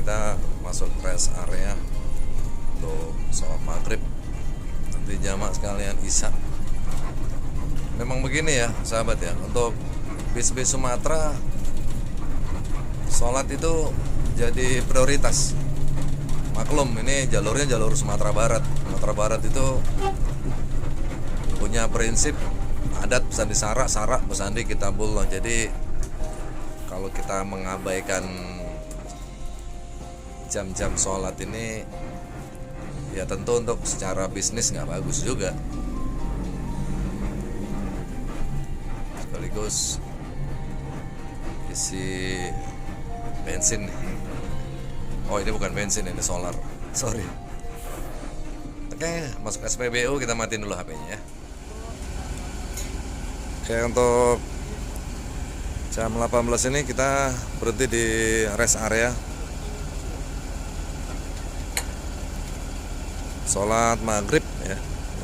kita masuk rest area untuk sholat maghrib, nanti jamaah sekalian isya. Memang begini ya sahabat ya, untuk bis-bis Sumatera sholat itu jadi prioritas. Maklum ini jalurnya jalur Sumatera Barat. Sumatera Barat itu punya prinsip adat pesandi sarak pesandi kitabullah. Jadi kalau kita mengabaikan jam-jam sholat ini, ya tentu untuk secara bisnis nggak bagus juga. Sekaligus isi bensin nih. Oh ini bukan bensin, ini solar. Sorry. Oke, masuk SPBU, kita matiin dulu HP-nya ya. Oke, untuk jam 18 ini kita berhenti di rest area sholat maghrib ya,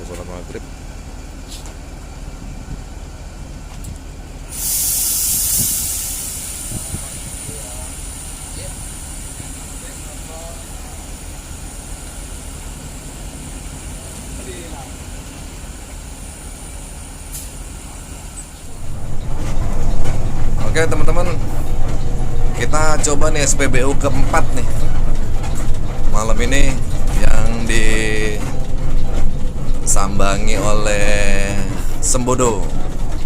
sholat maghrib. Oke teman-teman, kita coba nih SPBU keempat nih malam ini, yang disambangi oleh Sembodo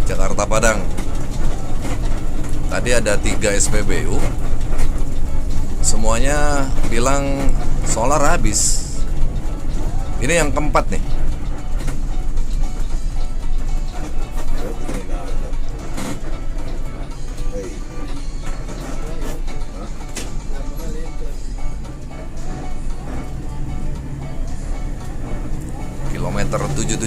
Jakarta Padang. Tadi ada 3 SPBU, semuanya bilang solar habis. Ini yang keempat nih. Kilometer 77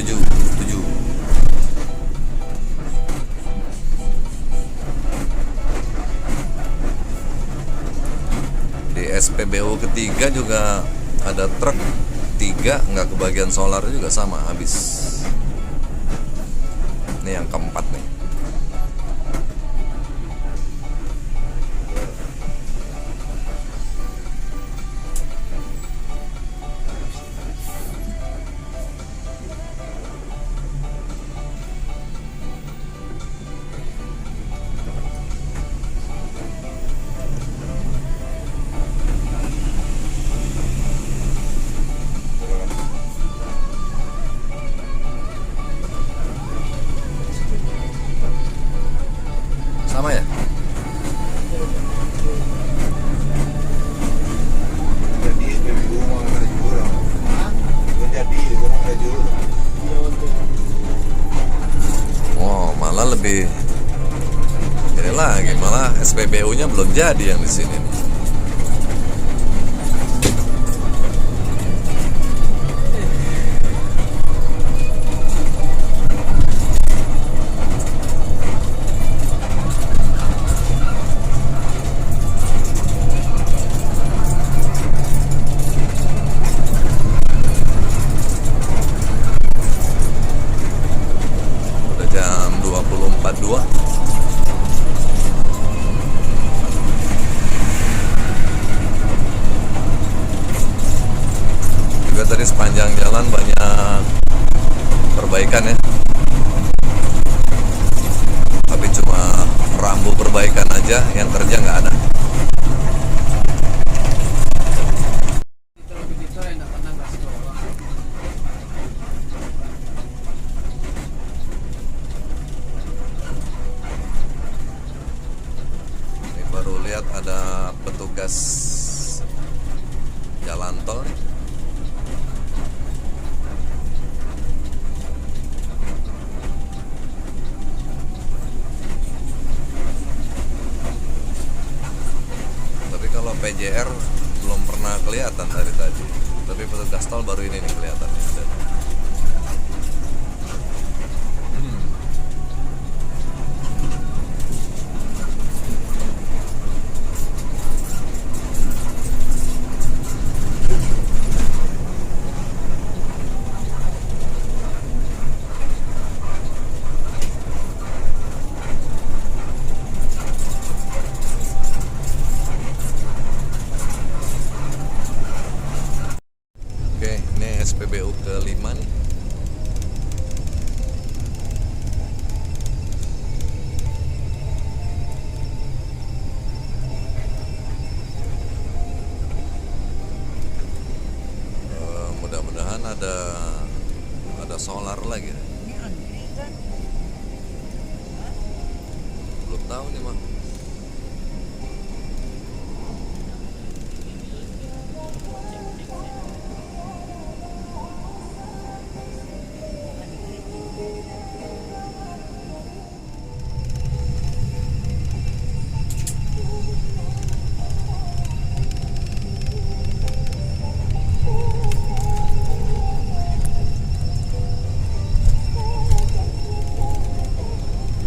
di SPBU ketiga juga ada truk 3 nggak kebagian solar juga sama habis. Ini yang keempat nih. Sama ya? Jadi SPBU mau ada jurang. Jadi orang ada jurang. Oh, malah lebih ini lagi, malah SPBU-nya belum jadi yang di sini nih. Jam 24.02. Juga tadi sepanjang jalan banyak perbaikan ya, tapi cuma rambu perbaikan aja, yang kerja nggak ada. Baru lihat ada petugas jalan tol nih. udah solar lagi. Ini antri kan. Belum tahu nih bang.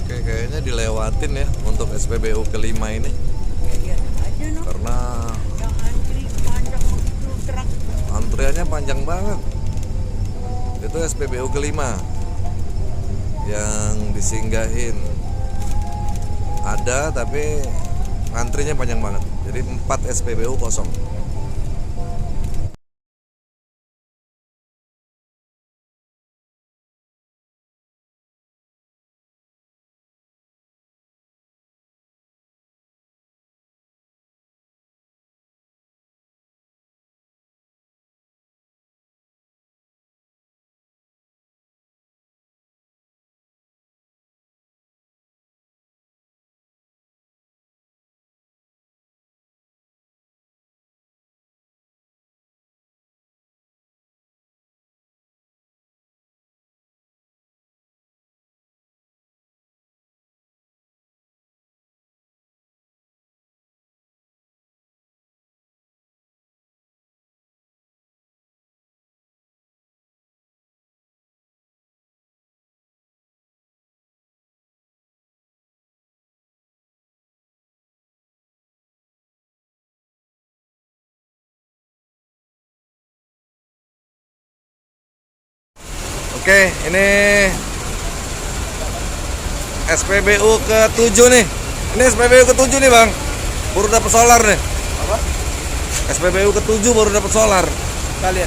Oke, kayaknya dilewatin ya untuk SPBU kelima ini Ya lihat aja no. karena Yang antri panjang begitu truk. antriannya panjang banget. Itu SPBU kelima yang disinggahin ada, tapi antrinya panjang banget. Jadi 4 SPBU kosong. Oke, ini SPBU ke-7 nih. Ini SPBU ke-7 nih, Bang. Baru dapat solar nih. Apa? SPBU ke-7 baru dapat solar. Kalian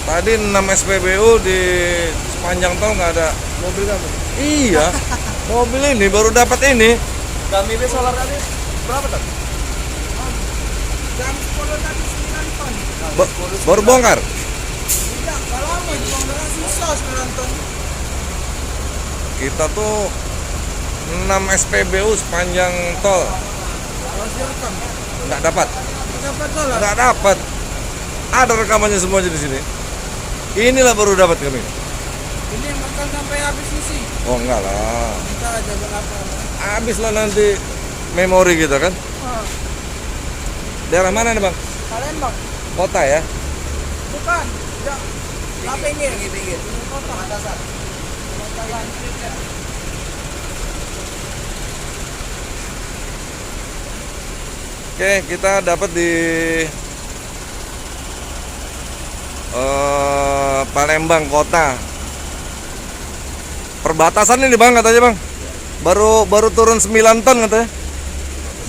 Tadi 6 SPBU di sepanjang tol nggak ada. mobil kamu? Iya. Mobil ini baru dapat ini. Kami be solar tadi berapa tadi? Jam 10 tadi 9 ton. Baru bongkar. Tidak, kalau lama juga dengan susah 9 ton. Kita tuh 6 SPBU sepanjang tol Kalau direkam, nggak dapat. dapat solar. Nggak dapat. Ada rekamannya semua di sini. Inilah baru dapat kami. Ini yang akan sampai habis isi. Oh enggak lah. Kita aja berapa? Habis lah nanti memori kita kan. Daerah mana nih bang? Kalian bang? Kota ya? Bukan. Ya. Pinggir. Pinggir. Kota. Makassar. Oke, kita dapat di Palembang kota. Perbatasan ini bang katanya bang. Baru turun 9 ton katanya.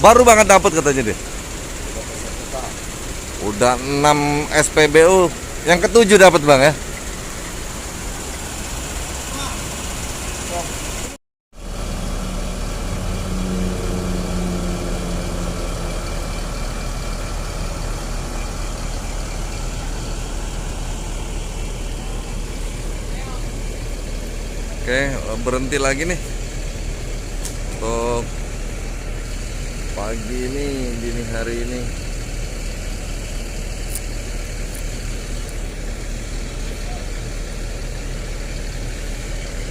Baru banget dapat katanya deh. Udah 6 SPBU. Yang ke-7 dapat bang ya. Oke, berhenti lagi nih untuk pagi ini, dini hari ini.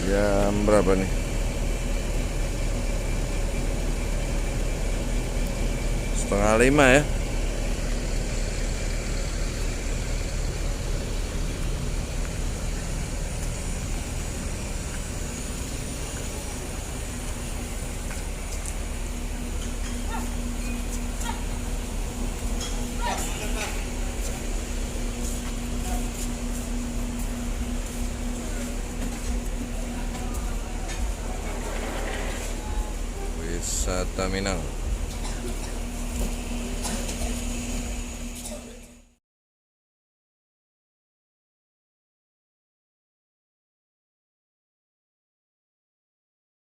Jam berapa nih? Setengah 5 ya. Wisata Minang.